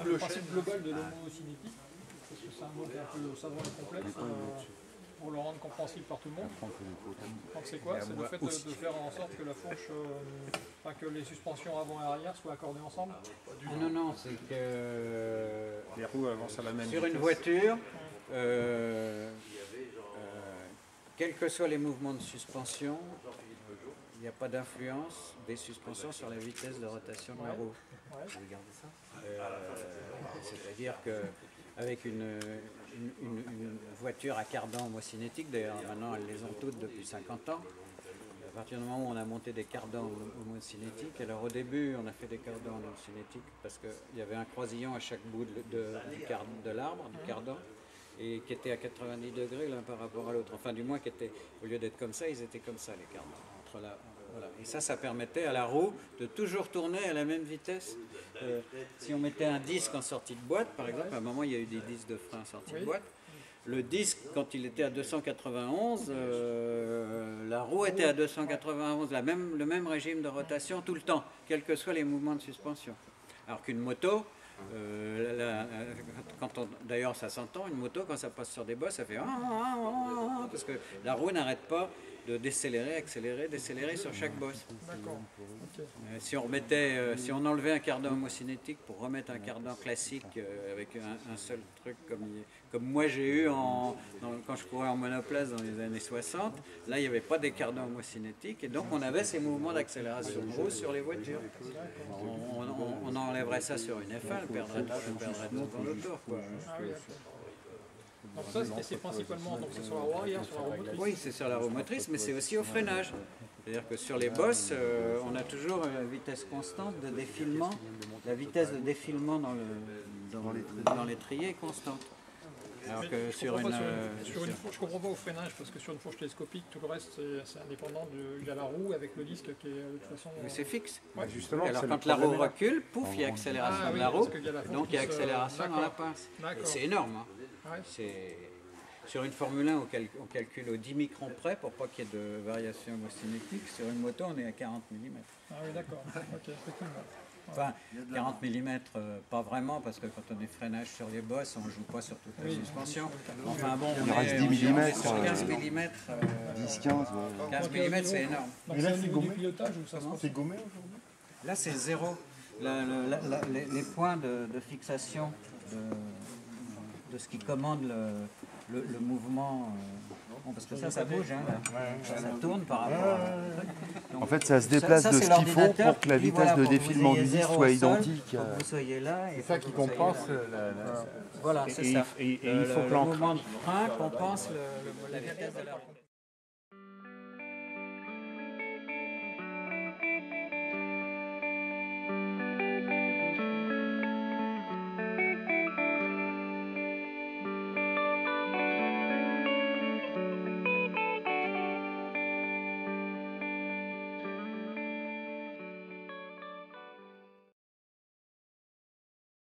le principe global de l'homocinétique, parce que c'est un mot qui est un peu savant et complexe, pour le rendre compréhensible par tout le monde. Donc c'est quoi? C'est le fait de faire en sorte que la fourche, enfin, que les suspensions avant et arrière soient accordées ensemble? Non, non, c'est que les roues avancent à la même sur vitesse. une voiture, quels que soient les mouvements de suspension, il n'y a pas d'influence des suspensions sur la vitesse de rotation de la roue. Vous regardez ça? C'est-à-dire qu'avec une voiture à cardan homocinétique, d'ailleurs maintenant elles les ont toutes depuis 50 ans, à partir du moment où on a monté des cardans homocinétiques, alors au début on a fait des cardans homocinétiques parce qu'il y avait un croisillon à chaque bout de l'arbre, du cardan, et qui était à 90 degrés l'un par rapport à l'autre. Enfin, du moins, qui était, au lieu d'être comme ça, ils étaient comme ça, les cardans. Voilà. Et ça permettait à la roue de toujours tourner à la même vitesse. Si on mettait un disque en sortie de boîte, par exemple, à un moment, il y a eu des disques de frein en sortie de boîte. Le disque, quand il était à 291, la roue était à 291, le même régime de rotation tout le temps, quels que soient les mouvements de suspension. Alors qu'une moto, d'ailleurs ça s'entend, une moto quand ça passe sur des bosses ça fait parce que la roue n'arrête pas de décélérer, accélérer, décélérer sur chaque bosse. Si on enlevait un cardan homocinétique pour remettre un cardan classique avec un seul truc comme moi j'ai eu quand je courais en monoplace dans les années 60, là il n'y avait pas des cardans homocinétiques et donc on avait ces mouvements d'accélération de roue sur les voitures. On enlèverait ça sur une F1, on perdrait tout le tour. Donc ça, c'est principalement c'est sur la roue arrière, sur la roue motrice. Oui, c'est sur la roue motrice, mais c'est aussi au freinage. C'est-à-dire que sur les bosses, on a toujours une vitesse constante de défilement. La vitesse de défilement dans l'étrier est constante. Alors que sur une fourche, je comprends pas au freinage, parce que sur une fourche télescopique, tout le reste c'est indépendant de la roue avec le disque qui est de toute façon. Mais c'est fixe. Ouais, justement, alors quand la roue recule, pouf, il y a accélération de la roue, donc il y a accélération dans la pince. C'est énorme. Hein. Sur une Formule 1, on calcule au 10 microns près pour pas qu'il y ait de variation homocinétique. Sur une moto, on est à 40 mm. Ah oui, d'accord. Ok, enfin, 40 mm, pas vraiment, parce que quand on est freinage sur les bosses, on ne joue pas sur toute la suspension. Enfin bon, il reste 10 mm. Sur 15 mm. 10-15. 15 mm, c'est énorme. Donc c'est au niveau du pilotage où ça se passe? C'est gommé aujourd'hui? Là, c'est zéro. Les points de fixation de ce qui commande le mouvement, parce que ça bouge, hein, ça tourne par rapport à... En fait, ça se déplace de ce qu'il faut pour que la vitesse de défilement du disque soit identique. Vous soyez là, c'est ça qui compense voilà, c'est ça. Et il faut que le mouvement de frein compense la vitesse de la roue.